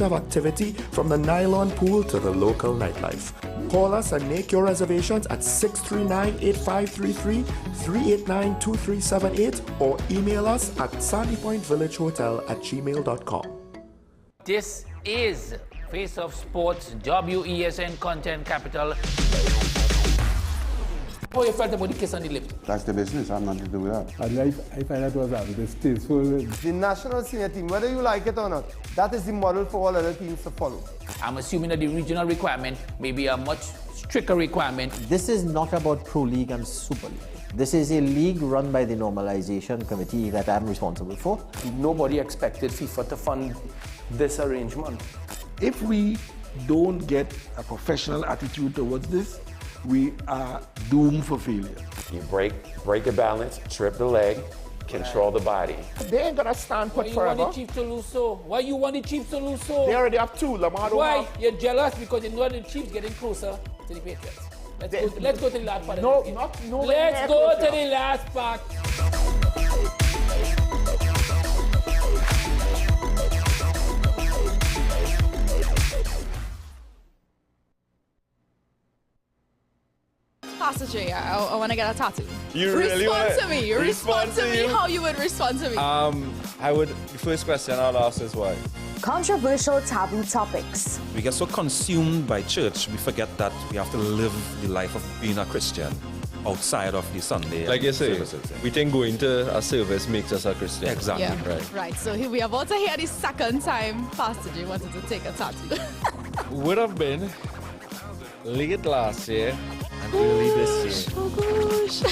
of activity from the nylon pool to the local nightlife. Call us and make your reservations at 639-8533, 389-2378 or email us at sandypointvillagehotel@gmail.com. This is Face of Sports, WESN Content Capital. How you felt about the kiss on the lip? That's the business, I'm not to do with that. I find that was distasteful. The national senior team, whether you like it or not, that is the model for all other teams to follow. I'm assuming that the regional requirement may be a much stricter requirement. This is not about Pro League and Super League. This is a league run by the normalization committee that I'm responsible for. Nobody expected FIFA to fund this arrangement. If we don't get a professional attitude towards this, we are doomed for failure. You break your balance, trip the leg, control the body. They ain't gonna stand put forever. Why you want the Chiefs to lose so? Why you want the Chiefs to lose so? They already have two. Lamar don't Why? have. You're jealous because you know the Chiefs getting closer to the Patriots. Let's go to the last part. No, of the game. no. Let's go to the last part. Pastor J, I want to get a tattoo. You really respond to me. Respond to me how you would respond to me. The first question I'll ask is why? Controversial taboo topics. We get so consumed by church, we forget that we have to live the life of being a Christian outside of the Sunday. Like you say, services. we think going to a service makes us a Christian. Exactly. Yeah. Right. So we are about to hear the second time Pastor J wanted to take a tattoo. Would have been late last year and early this year. Oh gosh.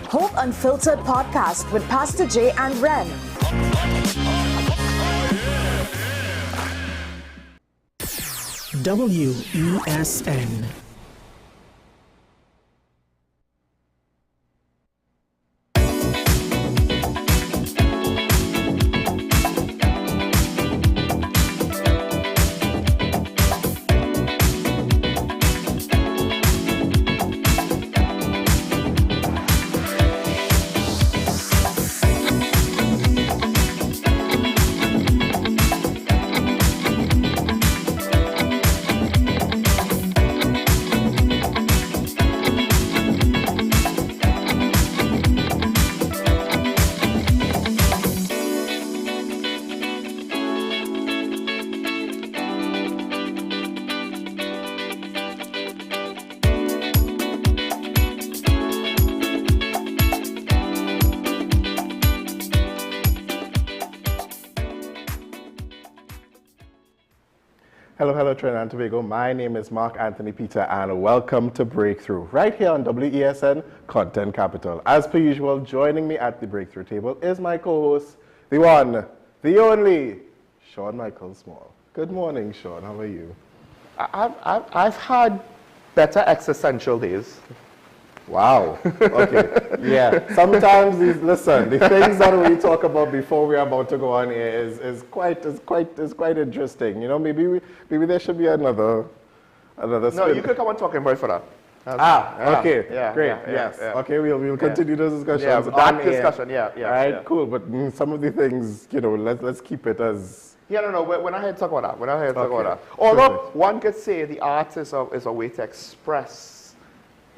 Hope Unfiltered podcast with Pastor J and Ren. WESN. Hello, Trinidad and Tobago. My name is Mark Anthony Peter, and welcome to Breakthrough, right here on WESN Content Capital. As per usual, joining me at the Breakthrough table is my co-host, the one, the only, Sean Michael Small. Good morning, Sean. How are you? I've had better existential days. Wow. Okay. Yeah. Sometimes listen, the things that we talk about before we're about to go on here is quite interesting. You know, maybe there should be another No, spin. you could come on talking about for that. Okay. Yeah, great. yeah, Yes. yeah. Okay, we'll continue those discussions. Yeah, on that air. discussion, yeah. Right, yeah. cool. But some of the things, you know, let's keep it as. Yeah, no. When I had talk about that, Okay. Although Perfect. one could say the art is a way to express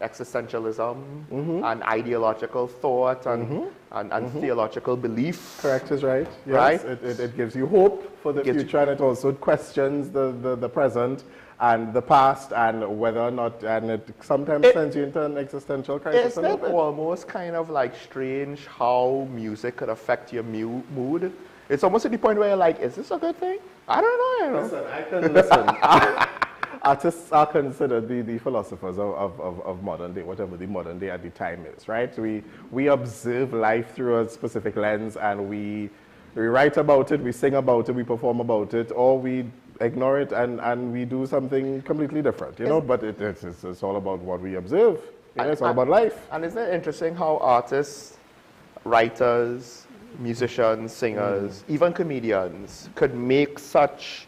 existentialism and ideological thought and theological belief. Correct is right. Yes, Right? It gives you hope for the future, and it also questions the present and the past and whether or not, and it sometimes sends you into an existential crisis. Isn't it almost kind of like strange how music could affect your mood? It's almost to the point where you're like, is this a good thing? I don't know. Listen, I can listen. Artists are considered the philosophers of modern day, whatever the modern day at the time is, right? We observe life through a specific lens, and we write about it, we sing about it, we perform about it, or we ignore it and we do something completely different, you know? But it's all about what we observe. You know, it's all about life. And isn't it interesting how artists, writers, musicians, singers, even comedians could make such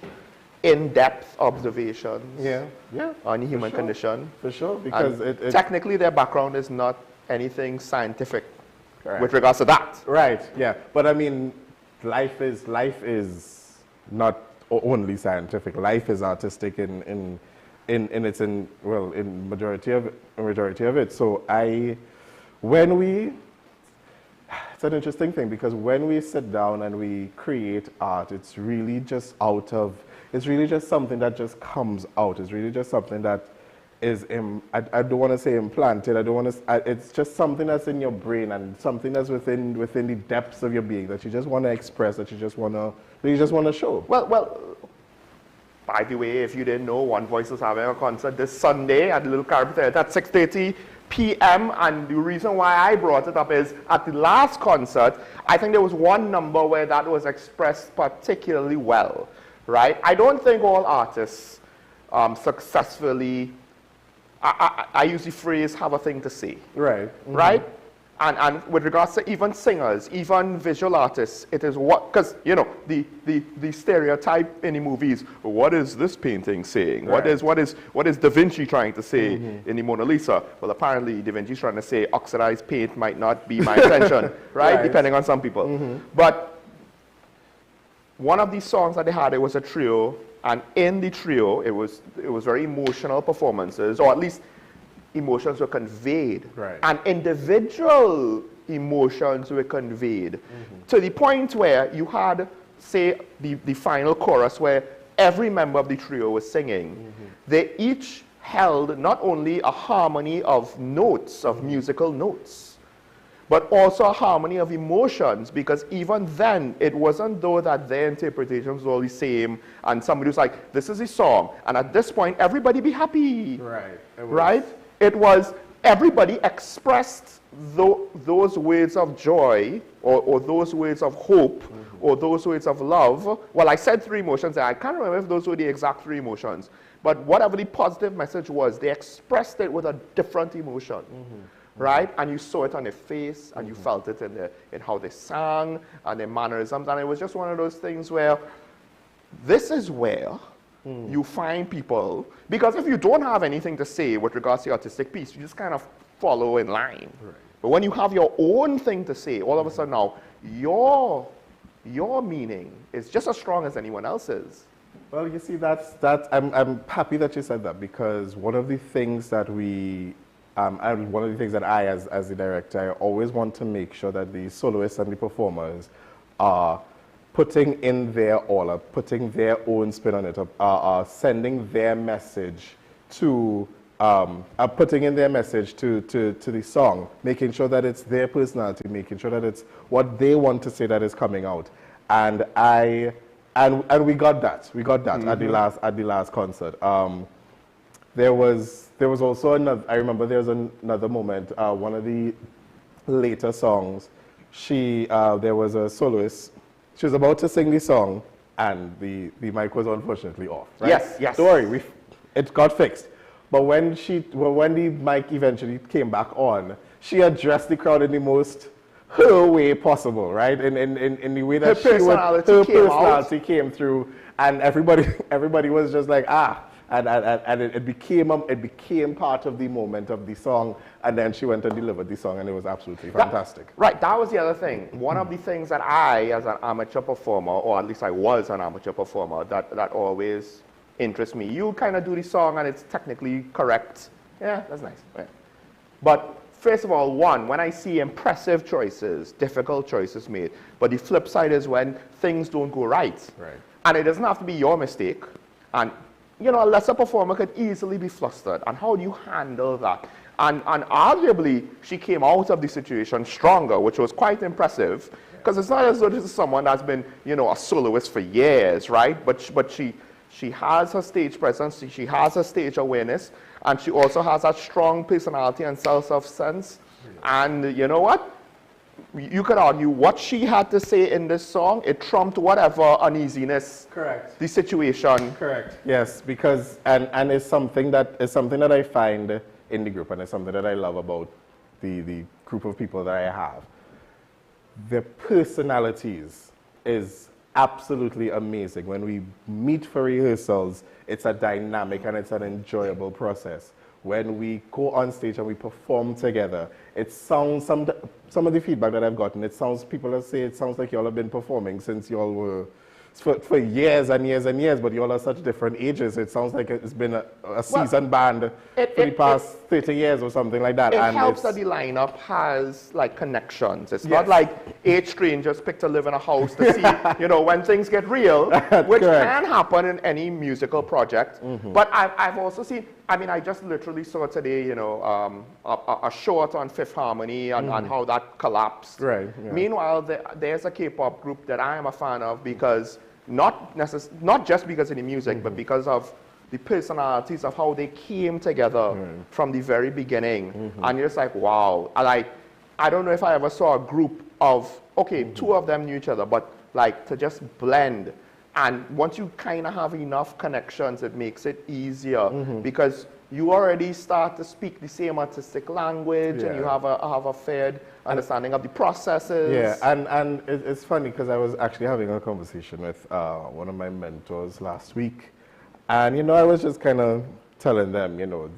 in-depth observations on the human condition. For sure, because technically their background is not anything scientific with regards to that. Right, yeah. But I mean, life is not only scientific. Life is artistic in majority of it. So it's an interesting thing, because when we sit down and we create art, it's really just something that just comes out. It's really just something that is, I don't want to say implanted, it's just something that's in your brain and something that's within the depths of your being that you just want to express, that you just want to show. Well, by the way, if you didn't know, One Voice is having a concert this Sunday at the Little Caribbean Theatre at 6:30 p.m. And the reason why I brought it up is at the last concert, I think there was one number where that was expressed particularly well, right? I don't think all artists successfully, I use the phrase, have a thing to say. Right. Mm-hmm. Right? And with regards to even singers, even visual artists, it is what, because, you know, the stereotype in the movies, what is this painting saying? Right. What is Da Vinci trying to say in the Mona Lisa? Well, apparently Da Vinci's trying to say oxidized paint might not be my intention, right? Depending on some people. But one of these songs that they had, it was a trio, and in the trio, it was very emotional performances, or at least emotions were conveyed, and individual emotions were conveyed to the point where you had, say, the final chorus where every member of the trio was singing. They each held not only a harmony of notes, of musical notes, but also a harmony of emotions, because even then, it wasn't though that their interpretations were all the same, and somebody was like, this is a song, and at this point, everybody be happy. Right? It was, everybody expressed those words of joy, or those words of hope, or those words of love. Well, I said three emotions, and I can't remember if those were the exact three emotions, but whatever the positive message was, they expressed it with a different emotion. Right? And you saw it on their face, and you felt it in how they sang, and their mannerisms, and it was just one of those things where, this is where you find people, because if you don't have anything to say with regards to the artistic piece, you just kind of follow in line. But when you have your own thing to say, all of a sudden now, your meaning is just as strong as anyone else's. Well, you see, I'm happy that you said that, because one of the things that and one of the things that I, as the director, I always want to make sure that the soloists and the performers are putting in their all, putting their own spin on it, sending their message to, putting in their message to the song, making sure that it's their personality, making sure that it's what they want to say that is coming out. And we got that. We got that at the last concert. There was also another, I remember there was another moment, one of the later songs, there was a soloist, she was about to sing the song, and the mic was unfortunately off, right? Yes. Don't worry, it got fixed. But when the mic eventually came back on, she addressed the crowd in the most her way possible, right? In the way that her personality came through, and everybody was just like, and it became part of the moment of the song, and then she went and delivered the song, and it was absolutely fantastic. That was the other thing. One of the things that I, as an amateur performer, or at least I was an amateur performer, that always interests me. You kind of do the song, and it's technically correct. Yeah, that's nice. Yeah. But first of all, when I see impressive choices, difficult choices made, but the flip side is when things don't go right. And it doesn't have to be your mistake. And you know, a lesser performer could easily be flustered. And how do you handle that? And arguably, she came out of the situation stronger, which was quite impressive. Because it's not as though this is someone that's been, you know, a soloist for years, right? But she has her stage presence, she has her stage awareness, and she also has that strong personality and self-sense. And you know what? You could argue what she had to say in this song, it trumped whatever uneasiness the situation. Yes, because and it's something that I find in the group, and it's something that I love about the group of people that I have. Their personalities is absolutely amazing. When we meet for rehearsals, it's a dynamic and it's an enjoyable process. When we go on stage and we perform together, it sounds, some of the feedback that I've gotten, people say it sounds like y'all have been performing since y'all were for years and years and years, but you all are such different ages. It sounds like it's been a seasoned band for the past 30 years or something like that. It and helps that the lineup has like connections. It's Yes. not like 8 strangers pick to live in a house to see, you know, when things get real, which can happen in any musical project. But I've also seen, I mean, I just literally saw today, you know, a short on Fifth Harmony and how that collapsed. Right. Yeah. Meanwhile, there's a K-pop group that I am a fan of because not just because of the music, but because of the personalities of how they came together from the very beginning. And you're just like, wow. I don't know if I ever saw a group of, okay, 2 of them knew each other, but like to just blend. And once you kind of have enough connections, it makes it easier because you already start to speak the same artistic language and you have a fair understanding of the processes. Yeah, and it's funny because I was actually having a conversation with one of my mentors last week. And, you know, I was just kind of telling them, you know,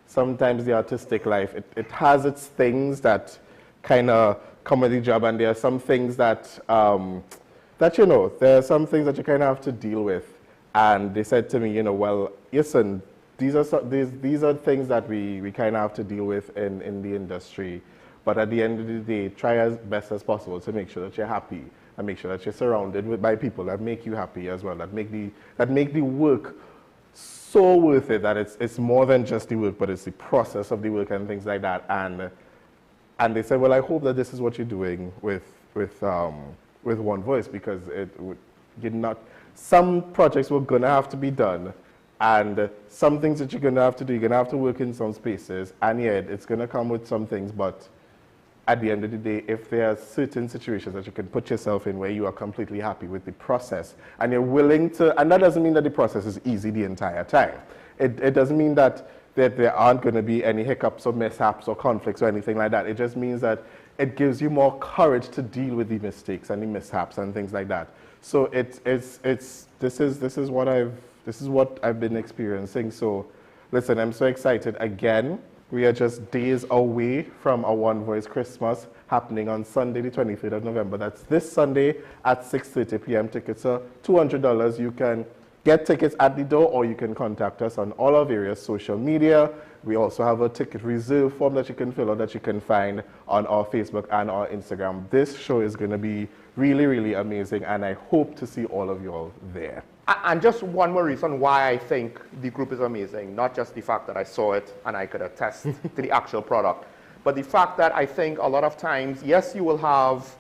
sometimes the artistic life, it has its things that kind of come with the job, and there are some things that, you know, there are some things that you kind of have to deal with. And they said to me, you know, well, listen, these are things that we kind of have to deal with in the industry. But at the end of the day, try as best as possible to make sure that you're happy and make sure that you're surrounded by people that make you happy as well, that make the work so worth it that it's more than just the work, but it's the process of the work and things like that. And they said, well, I hope that this is what you're doing with One Voice, because some projects were gonna have to be done, and some things that you're gonna have to do, you're gonna have to work in some spaces, and yet it's gonna come with some things, but at the end of the day, if there are certain situations that you can put yourself in where you are completely happy with the process and you're willing to, and that doesn't mean that the process is easy the entire time. It doesn't mean that there aren't going to be any hiccups or mishaps or conflicts or anything like that. It just means that it gives you more courage to deal with the mistakes and the mishaps and things like that. So this is what I've been experiencing. So listen, I'm so excited again. We are just days away from our One Voice Christmas happening on Sunday, the 23rd of November. That's this Sunday at 6:30 p.m. Tickets are $200. You can get tickets at the door, or you can contact us on all our various social media. We also have a ticket reserve form that you can fill out that you can find on our Facebook and our Instagram. This show is going to be really, really amazing, and I hope to see all of you all there. And just one more reason why I think the group is amazing, not just the fact that I saw it and I could attest to the actual product, but the fact that I think a lot of times, yes, you will have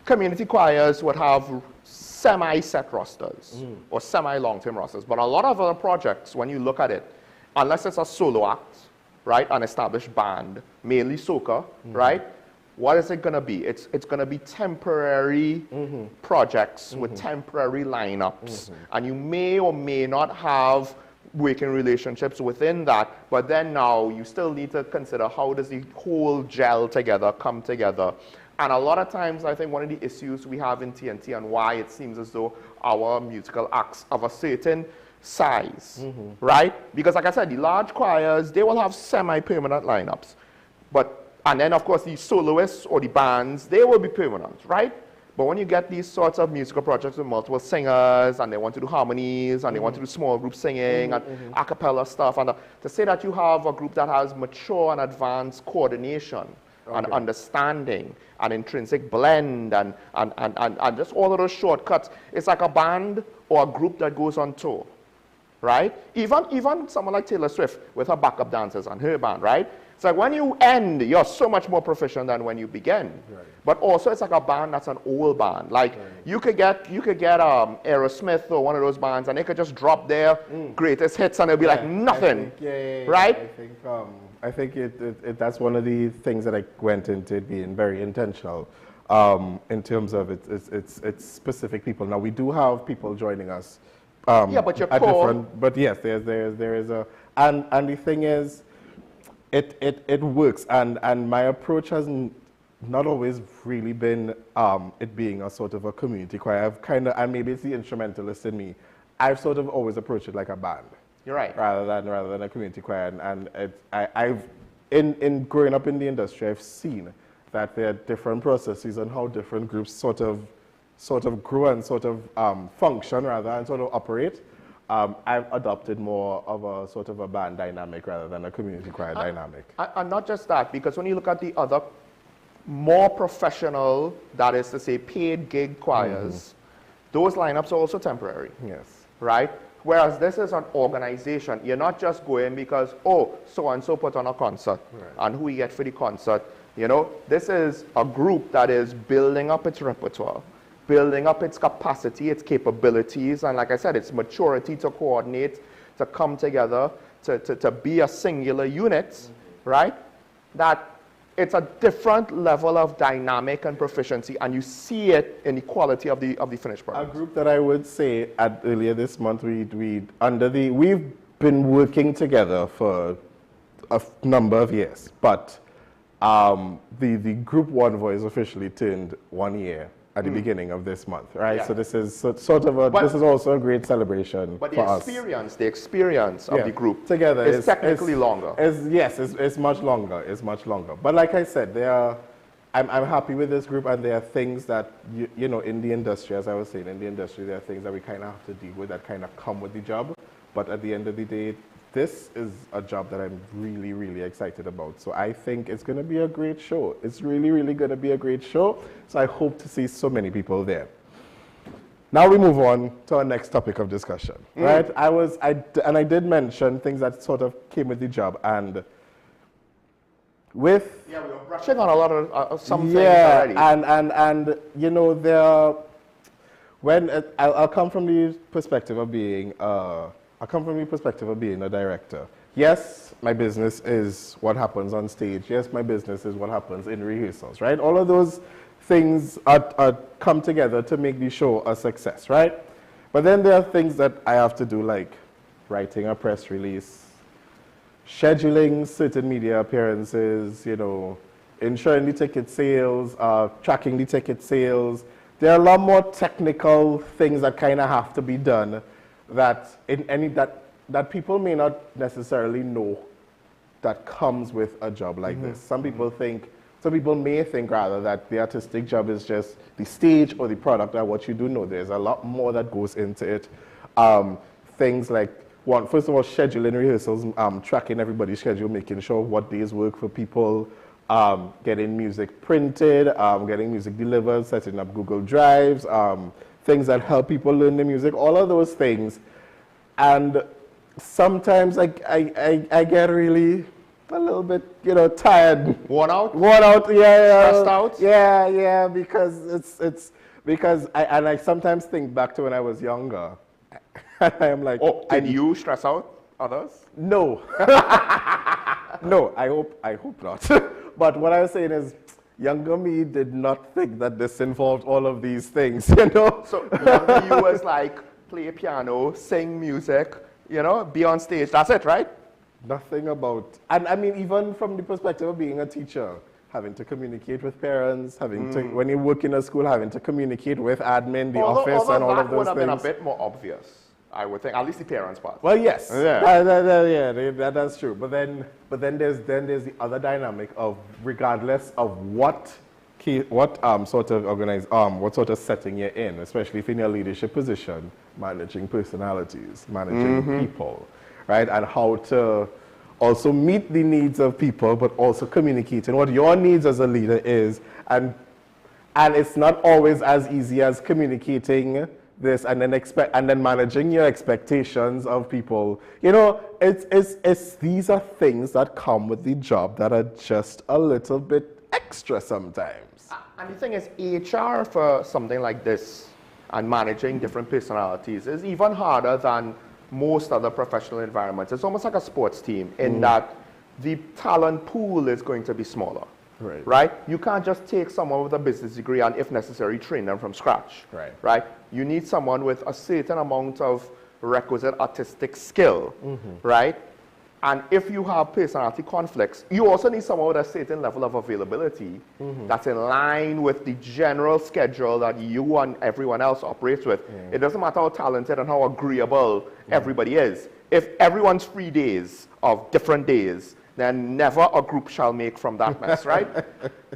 community choirs would have semi-set rosters or semi-long-term rosters, but a lot of other projects, when you look at it, unless it's a solo act, right, an established band, mainly soca, right, what is it going to be? It's going to be temporary projects with temporary lineups. And you may or may not have working relationships within that, but then now you still need to consider how does the whole gel together, come together. And a lot of times, I think one of the issues we have in TNT and why it seems as though our musical acts of a certain size, right? Because like I said, the large choirs, they will have semi-permanent lineups. And then, of course, the soloists or the bands, they will be permanent, right? But when you get these sorts of musical projects with multiple singers, and they want to do harmonies, and they want to do small group singing, and a cappella stuff, and to say that you have a group that has mature and advanced coordination, and understanding, and intrinsic blend, and just all of those shortcuts, it's like a band or a group that goes on tour, right? Even someone like Taylor Swift with her backup dancers and her band, right? It's like when you end, you're so much more proficient than when you begin. Right. But also it's like a band that's an old band. Like you could get Aerosmith or one of those bands and they could just drop their greatest hits and it'll be like nothing. Right? I think that's one of the things that I went into being very intentional in terms of it's specific people. Now we do have people joining us. Yeah, but you're core. But yes, there is a, and the thing is, it works, and my approach has not always really been it being a sort of a community choir. I've kind of, and maybe it's the instrumentalist in me, I've sort of always approached it like a band. You're right. Rather than a community choir, and I've in growing up in the industry, I've seen that there are different processes and how different groups sort of sort of grow and sort of function rather and sort of operate, I've adopted more of a sort of a band dynamic rather than a community choir dynamic. And not just that, because when you look at the other more professional, that is to say paid gig choirs, those lineups are also temporary. Yes. Right? Whereas this is an organization. You're not just going because, oh, so-and-so put on a concert, and who we get for the concert. You know, this is a group that is building up its repertoire, building up its capacity, its capabilities, and like I said, its maturity to coordinate, to come together, to be a singular unit, right? That it's a different level of dynamic and proficiency, and you see it in the quality of the finished product. A group that I would say earlier this month, we've been working together for a number of years, but the Group One Voice officially turned 1 year at the beginning of this month, right? Yeah. So this is sort of this is also a great celebration for us. But the experience of the group together is technically longer. It's much longer. It's much longer. But like I said, I'm happy with this group, and there are things that you know in the industry, as I was saying, in the industry there are things that we kind of have to deal with that kind of come with the job. But at the end of the day, this is a job that I'm really, really excited about. So I think it's going to be a great show. It's really, really going to be a great show. So I hope to see so many people there. Now we move on to our next topic of discussion, right? I did mention things that sort of came with the job, and with... Yeah, we were brushing on a lot of some things already. And you know, I'll come from the perspective of being a director. Yes, my business is what happens on stage. Yes, my business is what happens in rehearsals, right? All of those things come together to make the show a success, right? But then there are things that I have to do, like writing a press release, scheduling certain media appearances, you know, ensuring the ticket sales, tracking the ticket sales. There are a lot more technical things that kind of have to be done that that people may not necessarily know that comes with a job like this. Some people may think rather that the artistic job is just the stage or the product or what you do. No, there's a lot more that goes into it. Things like, first of all, scheduling rehearsals, tracking everybody's schedule, making sure what days work for people, getting music printed, getting music delivered, setting up Google Drives, things that help people learn the music, all of those things. And sometimes I get really a little bit, you know, tired. Worn out, yeah. Stressed out? Yeah, because I sometimes think back to when I was younger. And I am like, did you stress out others? No. No, I hope not. But what I was saying is, younger me did not think that this involved all of these things, you know? So younger you was like, play piano, sing music, you know, be on stage, that's it, right? Nothing about, and I mean, even from the perspective of being a teacher, having to communicate with parents, having to, when you work in a school, having to communicate with admin, the office, and all of those things. That would have been a bit more obvious, I would think, at least the parents' part. Well, yes, that's true. But then there's the other dynamic of, regardless of what sort of setting you're in, especially if in your leadership position, managing personalities, managing people, right, and how to also meet the needs of people, but also communicating what your needs as a leader is, and it's not always as easy as communicating this and then managing your expectations of people. You know, these are things that come with the job that are just a little bit extra sometimes. And the thing is, HR for something like this and managing different personalities is even harder than most other professional environments. It's almost like a sports team in that the talent pool is going to be smaller. Right? You can't just take someone with a business degree and, if necessary, train them from scratch. Right? You need someone with a certain amount of requisite artistic skill. Right? And if you have personality conflicts, you also need someone with a certain level of availability that's in line with the general schedule that you and everyone else operates with. It doesn't matter how talented and how agreeable everybody is. If everyone's free days of different days, then never a group shall make from that mess, right?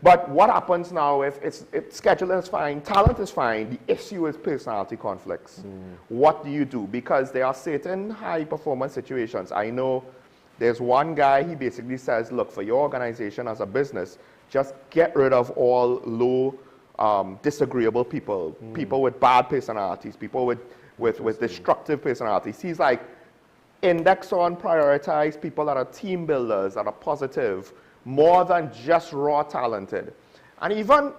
But what happens now if scheduling is fine, talent is fine, the issue is personality conflicts. What do you do? Because there are certain high performance situations. I know there's one guy, he basically says, look, for your organization as a business, just get rid of all low, disagreeable people, people with bad personalities, people with destructive personalities. He's like, index on, prioritize people that are team builders, that are positive, more than just raw talented. And even,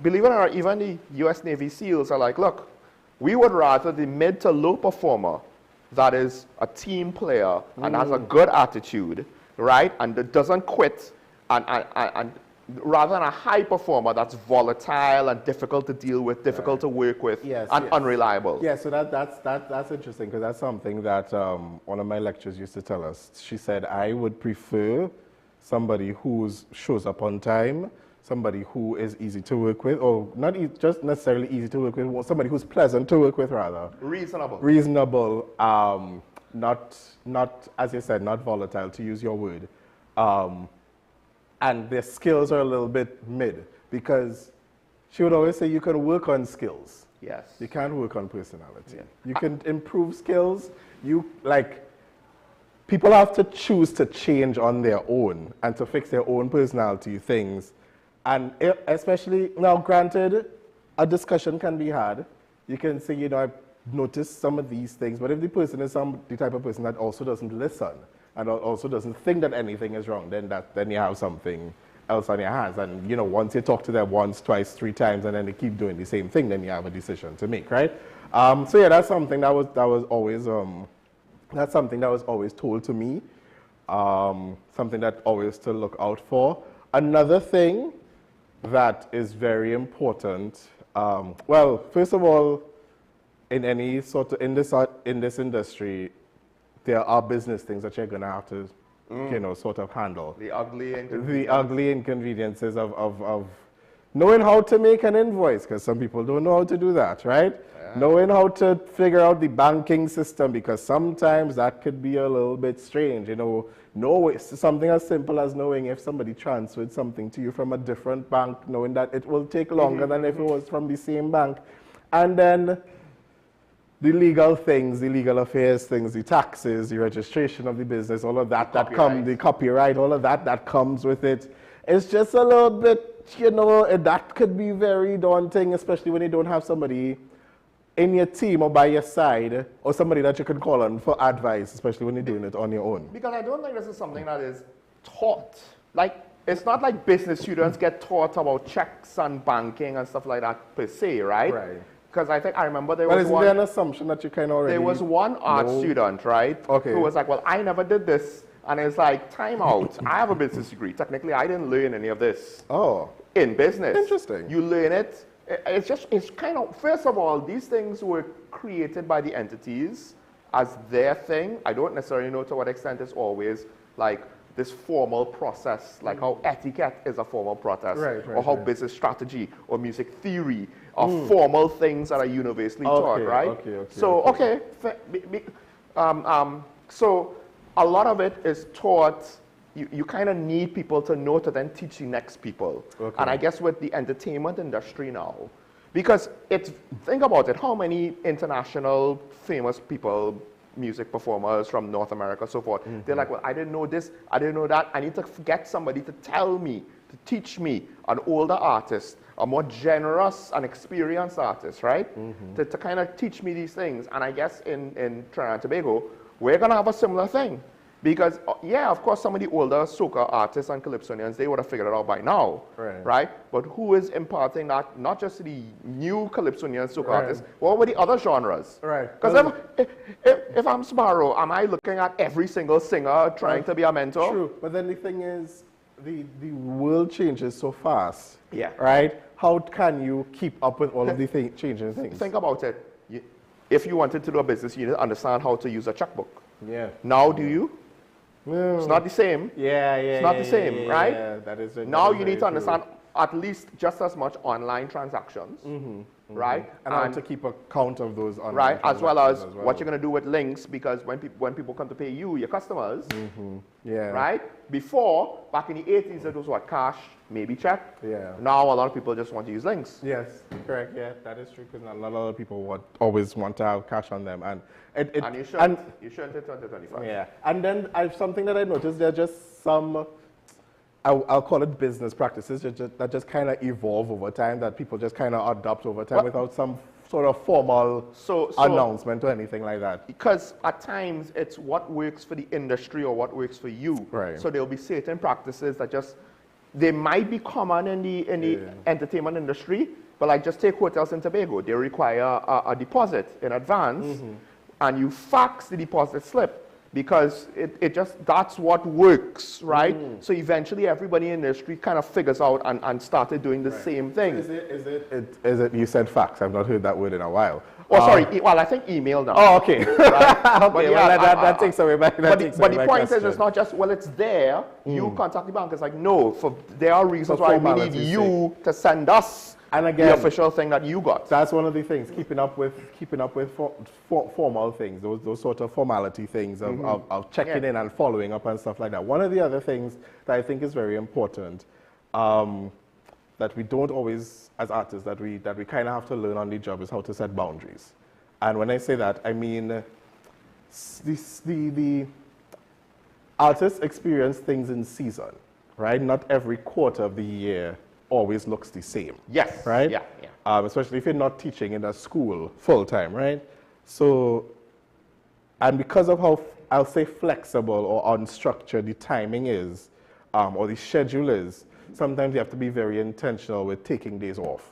believe it or not, even the US Navy SEALs are like, look, we would rather the mid to low performer that is a team player and has a good attitude, right, and that doesn't quit, and rather than a high performer that's volatile and difficult to deal with, difficult to work with, and unreliable. Yeah, so that's interesting, because that's something that one of my lecturers used to tell us. She said, I would prefer somebody who shows up on time, somebody who is easy to work with, or not just necessarily easy to work with, somebody who's pleasant to work with, rather. Reasonable. Reasonable, not, as you said, not volatile, to use your word. And their skills are a little bit mid, because she would always say you can work on skills. Yes. You can't work on personality. Yeah. You can improve skills. People have to choose to change on their own and to fix their own personality things. And especially, now granted, a discussion can be had. You can say, I've noticed some of these things, but if the person is the type of person that also doesn't listen, and also doesn't think that anything is wrong, then you have something else on your hands. And once you talk to them once, twice, 3 times, and then they keep doing the same thing, then you have a decision to make, right? So yeah, that's something that was always told to me. Something that always to look out for. Another thing that is very important. Well, first of all, in any sort of in this industry, there are business things that you're going to have to, sort of handle. The ugly inconveniences of knowing how to make an invoice, because some people don't know how to do that, right? Yeah. Knowing how to figure out the banking system, because sometimes that could be a little bit strange. Something as simple as knowing if somebody transferred something to you from a different bank, knowing that it will take longer than if it was from the same bank. And then the legal things, the legal affairs things, the taxes, the registration of the business, all of that, the copyright, all of that comes with it. It's just a little bit, that could be very daunting, especially when you don't have somebody in your team or by your side, or somebody that you can call on for advice, especially when you're doing it on your own. Because I don't think this is something that is taught. It's not like business students get taught about checks and banking and stuff like that per se, right? Right. Because I remember there was one... But isn't there an assumption that you kind of already... There was one art student, right? Okay. Who was like, well, I never did this. And it's like, time out. I have a business degree. Technically, I didn't learn any of this. Oh. In business. Interesting. You learn it. It's kind of... First of all, these things were created by the entities as their thing. I don't necessarily know to what extent it's always like this formal process, like how etiquette is a formal process, or how business strategy or music theory are formal things that are universally taught, right? So a lot of it is taught. You kind of need people to know to then teach the next people. Okay. And I guess with the entertainment industry now, because think about it, how many international famous people, music performers from North America, so forth. They're like, well, I didn't know this, I didn't know that. I need to get somebody to tell me, to teach me, an older artist, a more generous and experienced artist, right? To kind of teach me these things. And I guess in Trinidad and Tobago, we're going to have a similar thing. Because, yeah, of course, some of the older soca artists and calypsonians, they would have figured it out by now, right? But who is imparting that, not just to the new calypsonian soca artists, what were the other genres? Right. Because if I'm Sparrow, am I looking at every single singer trying to be a mentor? True, but then the thing is, the world changes so fast, right? How can you keep up with all of the changing things? Think about it. If you wanted to do a business, you need to understand how to use a checkbook. Yeah. Now do you? No. It's not the same. It's not the same, right? That is now you need to understand at least just as much online transactions, right? And how to keep a count of those online right, as well as transactions what you're going to do with links, because when people come to pay you, your customers, right? Before, back in the 80s, it was what, cash, maybe check. Yeah. Now a lot of people just want to use links. Yes, correct. Yeah, that is true, because not a lot of people always want to have cash on them, and and you shouldn't in 2025. Yeah, and then something that I noticed, there are just some, I'll call it business practices that just kind of evolve over time, that people just kind of adopt over time without some sort of formal announcement or anything like that. Because at times it's what works for the industry or what works for you. Right. So there'll be certain practices that they might be common in the entertainment industry, but like just take hotels in Tobago. They require a deposit in advance, and you fax the deposit slip, because that's what works, right? So eventually everybody in the industry kind of figures out and started doing the same thing. Is it, you said fax, I've not heard that word in a while. Oh, sorry, well, I think email now. Oh, okay. Right? Okay, that takes away my But the point is, it's not just, well, it's there, you contact the bank. It's like, no, there are reasons why we need you to send us the official thing that you got. That's one of the things, keeping up with formal things, those sort of formality things of checking in and following up and stuff like that. One of the other things that I think is very important, that we don't always, as artists, that we kind of have to learn on the job, is how to set boundaries. And when I say that, I mean the artists experience things in season, right? Not every quarter of the year always looks the same. Yes. Right? Yeah. Especially if you're not teaching in a school full time, right? So, and because of how, I'll say, flexible or unstructured the timing is, or the schedule is, sometimes you have to be very intentional with taking days off.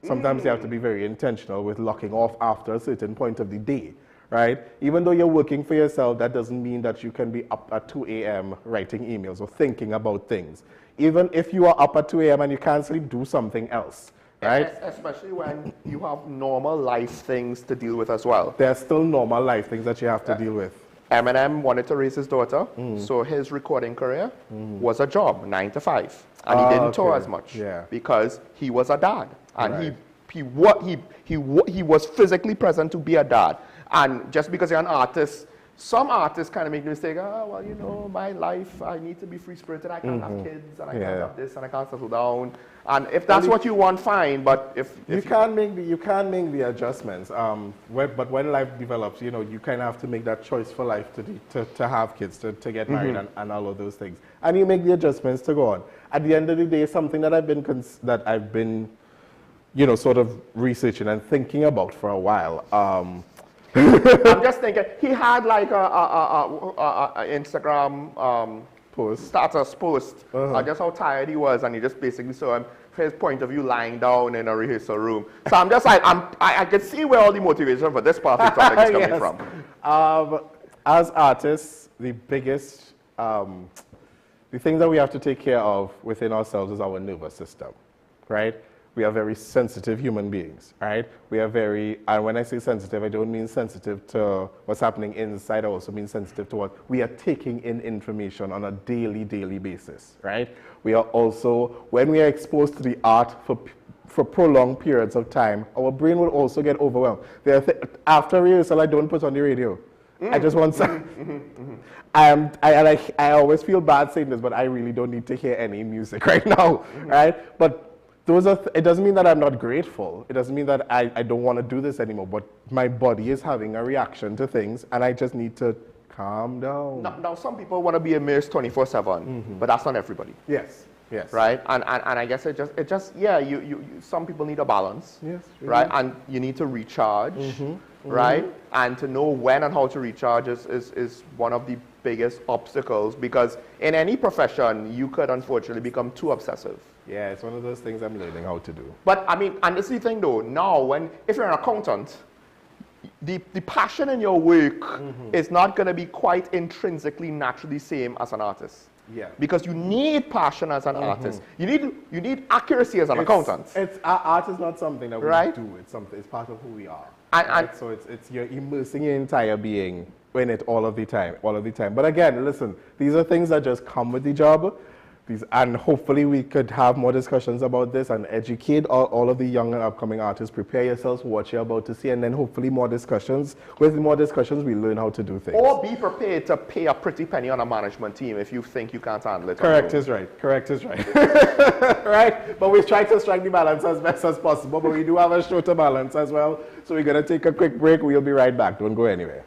Sometimes you have to be very intentional with locking off after a certain point of the day, right? Even though you're working for yourself, that doesn't mean that you can be up at 2 a.m. writing emails or thinking about things. Even if you are up at 2 a.m. and you can't sleep, do something else, right? Especially when you have normal life things to deal with as well. There are still normal life things that you have to deal with. Eminem wanted to raise his daughter, so his recording career was a job, 9 to 5. And he didn't tour as much because he was a dad. And he was physically present to be a dad. And just because you're an artist, some artists kind of make the mistake, well, you know, my life, I need to be free-spirited. I can't have kids, and I can't have this, and I can't settle down. And if that's what you want, fine. But if you can't make the adjustments. But when life develops, you know, you kind of have to make that choice for life to have kids, to get married, and all of those things. And you make the adjustments to go on. At the end of the day, something that I've been, you know, sort of researching and thinking about for a while. I'm just thinking, he had like a Instagram status post, just how tired he was, and he just basically saw him, his point of view, lying down in a rehearsal room. So I'm just like, I can see where all the motivation for this part of the topic is coming from. As artists, the biggest, the thing that we have to take care of within ourselves is our nervous system, right? We are very sensitive human beings, right? We are very, and when I say sensitive, I don't mean sensitive to what's happening inside, I also mean sensitive to what we are taking in information on a daily basis, right? We are also, when we are exposed to the art for prolonged periods of time, our brain will also get overwhelmed. After rehearsal, I don't put on the radio. I just want some. I always feel bad saying this, but I really don't need to hear any music right now, right? But it doesn't mean that I'm not grateful. It doesn't mean that I don't want to do this anymore, but my body is having a reaction to things, and I just need to calm down. Now some people want to be immersed 24/7, but that's not everybody. Yes. Right? And I guess it just you some people need a balance. Yes. Right? And you need to recharge, right? And to know when and how to recharge is one of the biggest obstacles, because in any profession, you could unfortunately become too obsessive. Yeah, it's one of those things I'm learning how to do. But I mean, and this is the thing though, now if you're an accountant, the passion in your work is not going to be quite intrinsically naturally same as an artist. Yeah. Because you need passion as an artist. You need accuracy as an accountant. Art is not something that we do. It's part of who we are. And so it's you're immersing your entire being in it all of the time. But again, listen, these are things that just come with the job. and hopefully we could have more discussions about this and educate all of the young and upcoming artists. Prepare yourselves for what you're about to see, and then hopefully more discussions. With more discussions, we learn how to do things. Or be prepared to pay a pretty penny on a management team if you think you can't handle it. Correct is right. Correct is right. Right? But we try to strike the balance as best as possible, but we do have a show to balance as well. So we're going to take a quick break. We'll be right back. Don't go anywhere.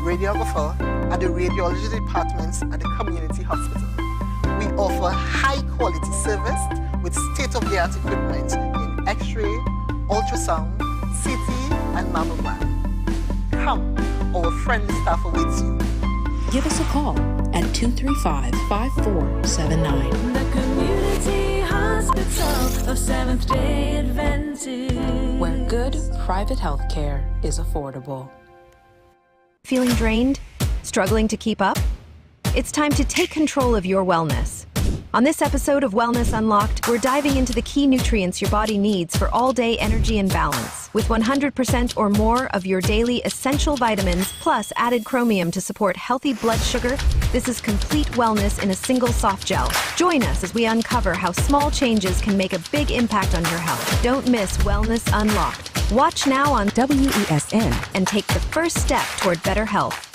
Radiographer at the radiology departments at the community hospital. We offer high-quality service with state-of-the-art equipment in X-ray, ultrasound, CT, and mammogram. Come, our friendly staff awaits you. Give us a call at 235-5479. The Community Hospital of Seventh-day Adventist, where good private health care is affordable. Feeling drained? Struggling to keep up? It's time to take control of your wellness. On this episode of Wellness Unlocked, we're diving into the key nutrients your body needs for all-day energy and balance, with 100% or more of your daily essential vitamins, plus added chromium to support healthy blood sugar. This is complete wellness in a single soft gel. Join us as we uncover how small changes can make a big impact on your health. Don't miss Wellness Unlocked. Watch now on WESN and take the first step toward better health.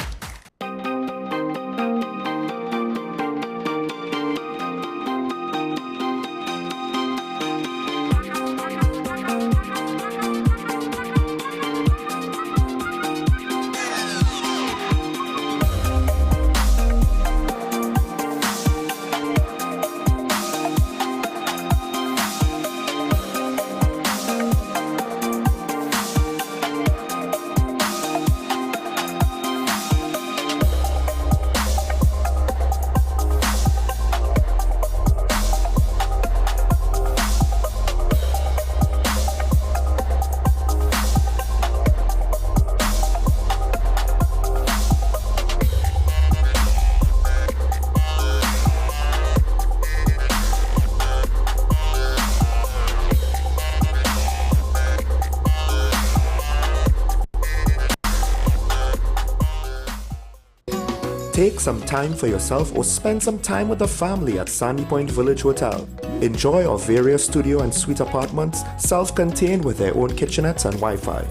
Take some time for yourself or spend some time with the family at Sandy Point Village Hotel. Enjoy our various studio and suite apartments, self-contained with their own kitchenettes and Wi-Fi.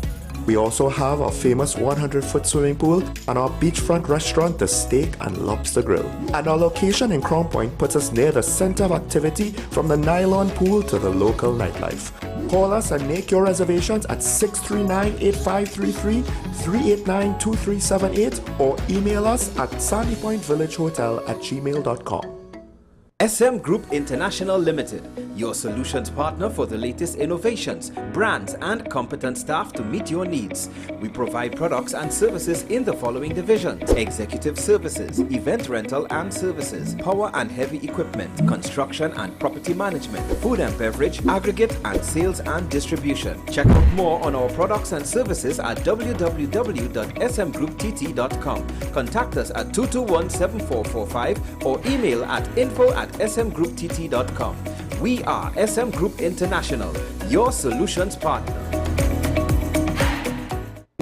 We also have our famous 100-foot swimming pool and our beachfront restaurant, The Steak and Lobster Grill. And our location in Crown Point puts us near the center of activity from the nylon pool to the local nightlife. Call us and make your reservations at 639-8533, 389-2378 or email us at sandypointvillagehotel@gmail.com. SM Group International Limited, your solutions partner for the latest innovations, brands and competent staff to meet your needs. We provide products and services in the following divisions: executive services, event rental and services, power and heavy equipment, construction and property management, food and beverage, aggregate and sales and distribution. Check out more on our products and services at www.smgrouptt.com. Contact us at 221-7445 or email at info@smgrouptt.com. We are SM Group International, your solutions partner.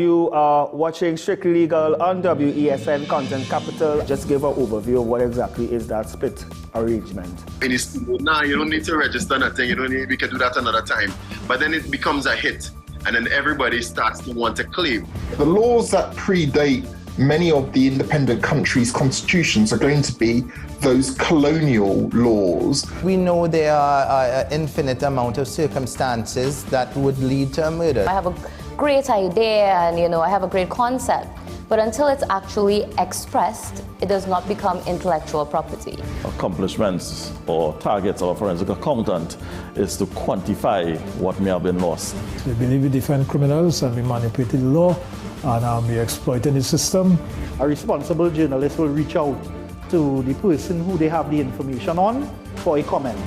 You are watching Strictly Legal on WESN Content Capital. Just give an overview of what exactly is that split arrangement. It is, nah, you don't need to register nothing. You don't need, we can do that another time. But then it becomes a hit, and then everybody starts to want to claim. The laws that predate many of the independent countries' constitutions are going to be those colonial laws. We know there are an infinite amount of circumstances that would lead to a murder. I have a great idea and I have a great concept, but until it's actually expressed, it does not become intellectual property. Accomplishments or targets of a forensic accountant is to quantify what may have been lost. We believe we defend criminals and we manipulated the law and we exploiting the system. A responsible journalist will reach out to the person who they have the information on for a comment.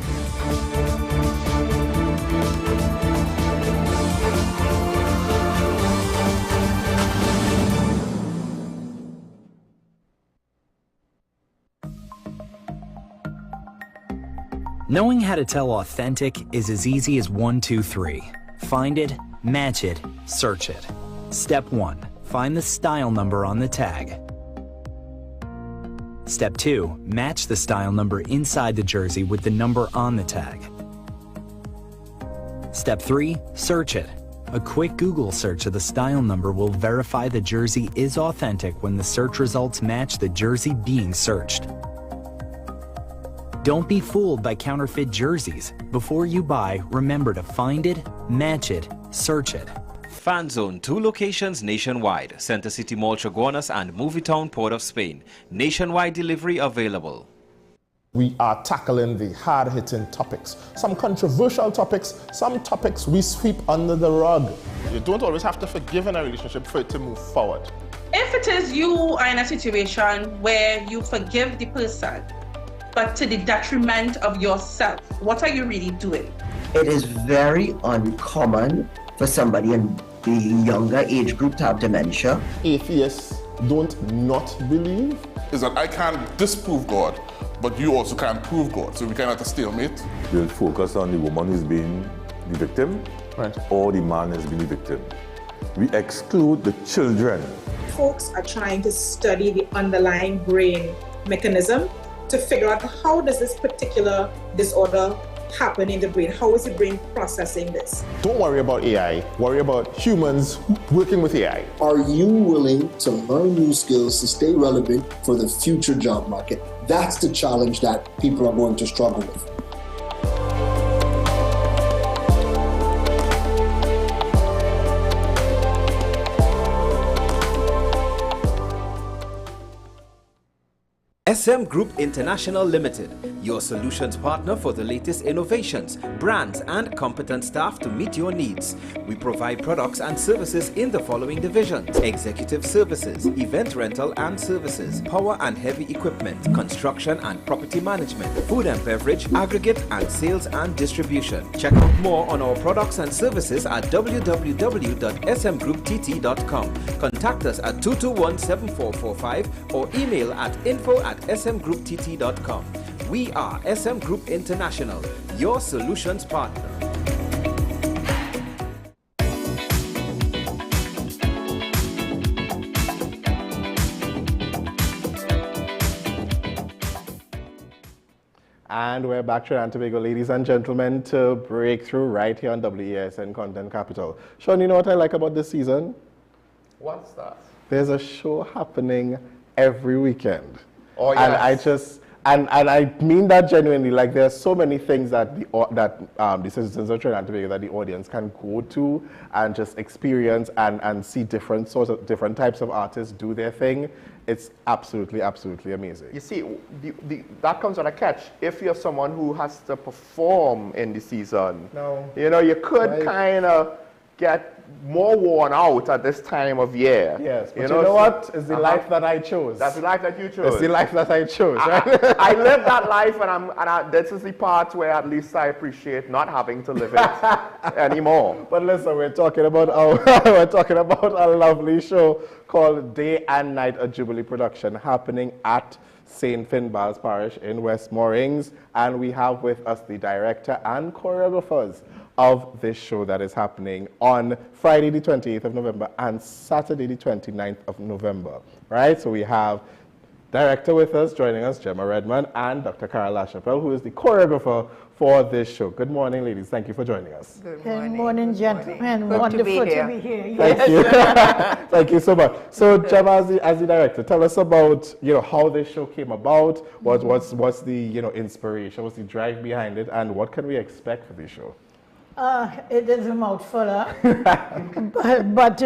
Knowing how to tell authentic is as easy as 1, 2, 3. Find it, match it, search it. Step 1. Find the style number on the tag. Step 2. Match the style number inside the jersey with the number on the tag. Step 3. Search it. A quick Google search of the style number will verify the jersey is authentic when the search results match the jersey being searched. Don't be fooled by counterfeit jerseys. Before you buy, remember to find it, match it, search it. Fan Zone, 2 locations nationwide. Center City Mall, Chaguanas and Movietown, Port of Spain. Nationwide delivery available. We are tackling the hard-hitting topics, some controversial topics, some topics we sweep under the rug. You don't always have to forgive in a relationship for it to move forward. If it is you are in a situation where you forgive the person, but to the detriment of yourself, what are you really doing? It is very uncommon for somebody in the younger age group to have dementia. Atheists don't not believe. Is that I can't disprove God, but you also can't prove God, so we kind of at a stalemate. We'll focus on the woman who's being the victim, right, or the man who's being the victim. We exclude the children. Folks are trying to study the underlying brain mechanism to figure out how does this particular disorder happen in the brain? How is the brain processing this? Don't worry about AI, worry about humans working with AI. Are you willing to learn new skills to stay relevant for the future job market? That's the challenge that people are going to struggle with. SM Group International Limited, your solutions partner for the latest innovations, brands and competent staff to meet your needs. We provide products and services in the following divisions: executive services, event rental and services, power and heavy equipment, construction and property management, food and beverage, aggregate and sales and distribution. Check out more on our products and services at www.smgrouptt.com. Contact us at 221-7445 or email at info@smgrouptt.com. We are SM Group International, your solutions partner. And we're back to Tobago, ladies and gentlemen, to Breakthrough right here on WESN Content Capital. Sean, you know what I like about this season? What's that? There's a show happening every weekend. Oh, yes. And I just, and I mean that genuinely, like there are so many things that the citizens of Trinidad and Tobago, that the audience can go to and just experience and see different types of artists do their thing. It's absolutely, absolutely amazing. You see, that comes with a catch. If you're someone who has to perform in the season, no, you know, you could kind of get more worn out at this time of year. Yes, but you know what? It's the life that I chose. That's the life that you chose. It's the life that I chose, right? I live that life, and this is the part where at least I appreciate not having to live it anymore. But listen, we're talking about a lovely show called Day and Night, a Jubilee production happening at St. Finbarr's Parish in West Moorings, and we have with us the director and choreographers of this show that is happening on Friday the 28th of November and Saturday the 29th of November, right? So we have director with us, joining us, Gemma Redmond, and Dr. Carol LaChapelle, who is the choreographer for this show. Good morning, ladies. Thank you for joining us. Good morning, gentlemen. Good Wonderful to be here. Thank you. Thank you so much. So, Gemma, as the director, tell us about how this show came about. What's the inspiration? What's the drive behind it, and what can we expect for this show? It is a mouthful, but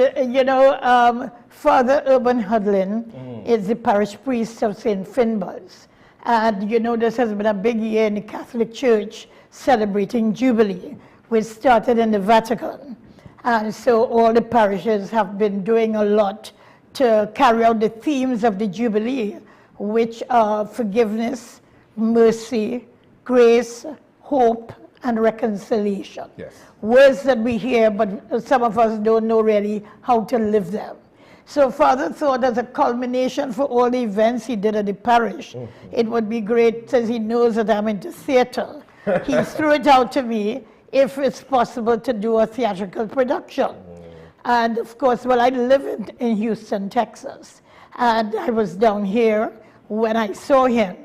Father Urban Hudlin is the parish priest of St. Finbar's. And this has been a big year in the Catholic Church celebrating Jubilee, which started in the Vatican. And so all the parishes have been doing a lot to carry out the themes of the Jubilee, which are forgiveness, mercy, grace, hope, and reconciliation. Yes. Words that we hear, but some of us don't know really how to live them. So Father thought as a culmination for all the events he did at the parish, it would be great, since he knows that I'm into theater. He threw it out to me if it's possible to do a theatrical production. And of course, well, I live in Houston, Texas. And I was down here when I saw him.